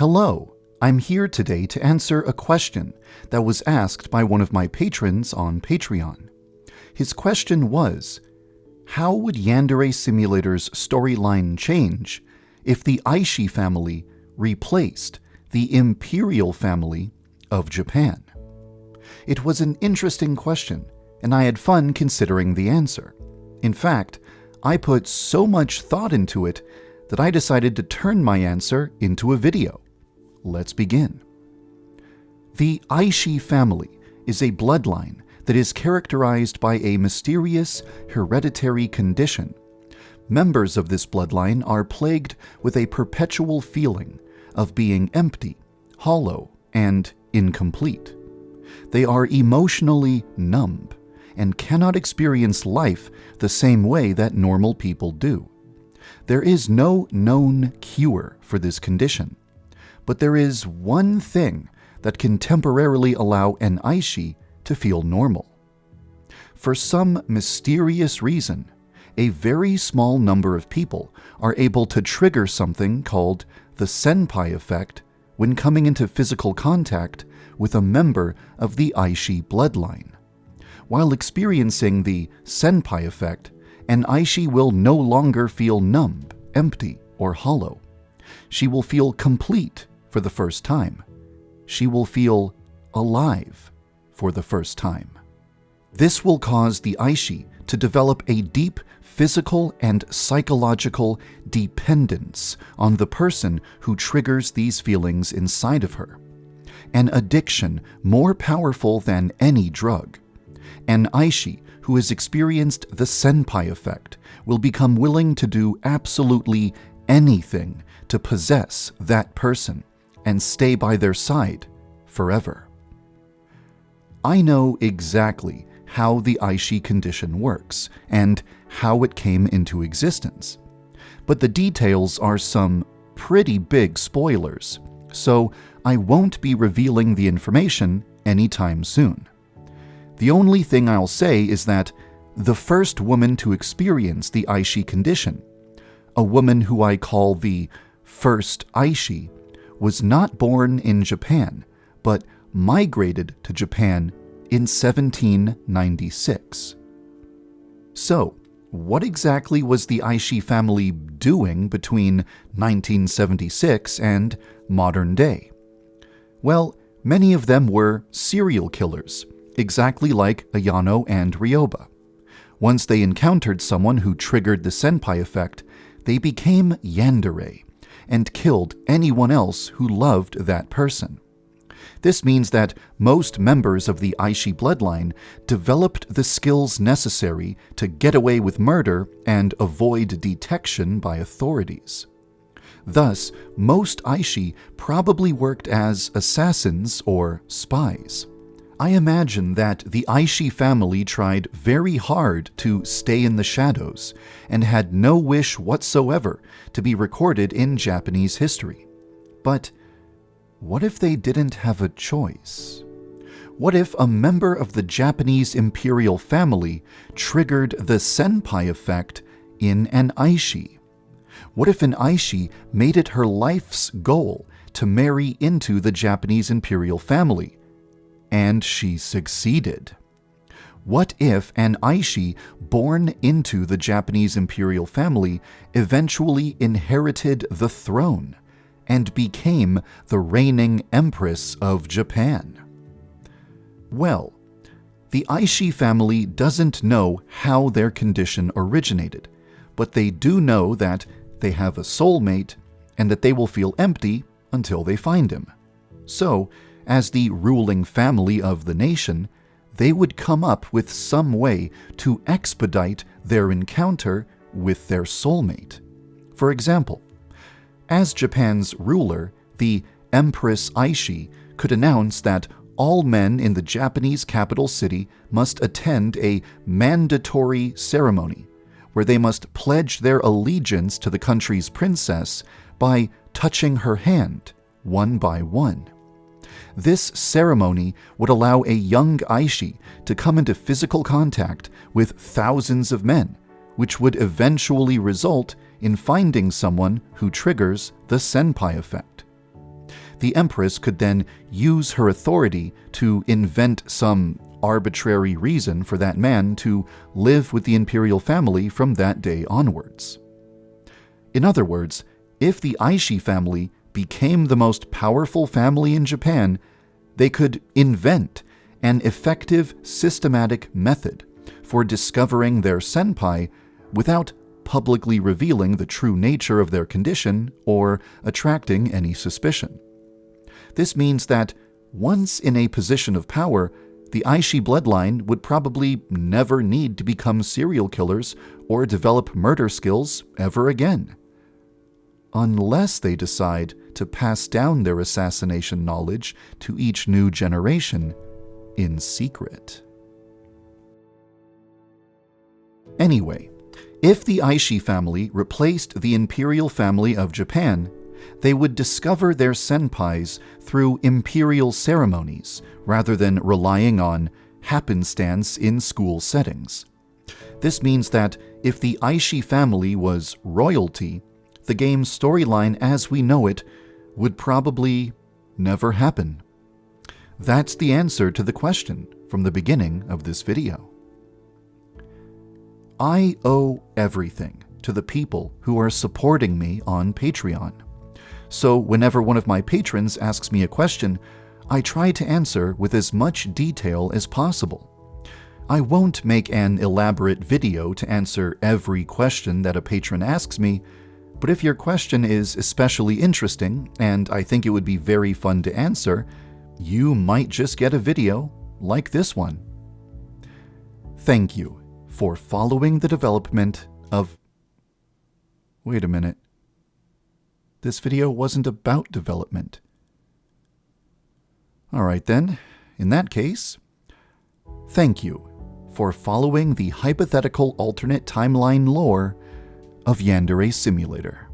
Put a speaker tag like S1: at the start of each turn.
S1: Hello, I'm here today to answer a question that was asked by one of my patrons on Patreon. His question was, how would Yandere Simulator's storyline change if the Aishi family replaced the Imperial family of Japan? It was an interesting question, and I had fun considering the answer. In fact, I put so much thought into it that I decided to turn my answer into a video. Let's begin. The Aishi family is a bloodline that is characterized by a mysterious hereditary condition. Members of this bloodline are plagued with a perpetual feeling of being empty, hollow, and incomplete. They are emotionally numb and cannot experience life the same way that normal people do. There is no known cure for this condition, but there is one thing that can temporarily allow an Aishi to feel normal. For some mysterious reason, a very small number of people are able to trigger something called the senpai effect when coming into physical contact with a member of the Aishi bloodline. While experiencing the senpai effect, an Aishi will no longer feel numb, empty, or hollow. She will feel complete for the first time. She will feel alive for the first time. This will cause the Aishi to develop a deep physical and psychological dependence on the person who triggers these feelings inside of her. An addiction more powerful than any drug. An Aishi who has experienced the senpai effect will become willing to do absolutely anything to possess that person and stay by their side forever. I know exactly how the Aishi condition works and how it came into existence, but the details are some pretty big spoilers, so I won't be revealing the information anytime soon. The only thing I'll say is that the first woman to experience the Aishi condition, a woman who I call the first Aishi, was not born in Japan, but migrated to Japan in 1796. So, what exactly was the Aishi family doing between 1976 and modern day? Well, many of them were serial killers, exactly like Ayano and Ryoba. Once they encountered someone who triggered the senpai effect, they became yandere and killed anyone else who loved that person. This means that most members of the Aishi bloodline developed the skills necessary to get away with murder and avoid detection by authorities. Thus, most Aishi probably worked as assassins or spies. I imagine that the Aishi family tried very hard to stay in the shadows and had no wish whatsoever to be recorded in Japanese history. But what if they didn't have a choice? What if a member of the Japanese Imperial family triggered the senpai effect in an Aishi? What if an Aishi made it her life's goal to marry into the Japanese Imperial family, and she succeeded? What if an Aishi born into the Japanese Imperial family eventually inherited the throne and became the reigning Empress of Japan? Well, the Aishi family doesn't know how their condition originated, but they do know that they have a soulmate and that they will feel empty until they find him. So, as the ruling family of the nation, they would come up with some way to expedite their encounter with their soulmate. For example, as Japan's ruler, the Empress Aishi could announce that all men in the Japanese capital city must attend a mandatory ceremony where they must pledge their allegiance to the country's princess by touching her hand one by one. This ceremony would allow a young Aishi to come into physical contact with thousands of men, which would eventually result in finding someone who triggers the senpai effect. The Empress could then use her authority to invent some arbitrary reason for that man to live with the imperial family from that day onwards. In other words, if the Aishi family became the most powerful family in Japan, they could invent an effective, systematic method for discovering their senpai without publicly revealing the true nature of their condition or attracting any suspicion. This means that once in a position of power, the Aishi bloodline would probably never need to become serial killers or develop murder skills ever again. Unless they decide to pass down their assassination knowledge to each new generation in secret. Anyway, if the Aishi family replaced the imperial family of Japan, they would discover their senpais through imperial ceremonies rather than relying on happenstance in school settings. This means that if the Aishi family was royalty, the game's storyline as we know it would probably never happen. That's the answer to the question from the beginning of this video. I owe everything to the people who are supporting me on Patreon. So whenever one of my patrons asks me a question, I try to answer with as much detail as possible. I won't make an elaborate video to answer every question that a patron asks me, but if your question is especially interesting and I think it would be very fun to answer, you might just get a video like this one. Thank you for following the development of... Wait a minute. This video wasn't about development. Alright then, in that case, thank you for following the hypothetical alternate timeline lore of Yandere Simulator.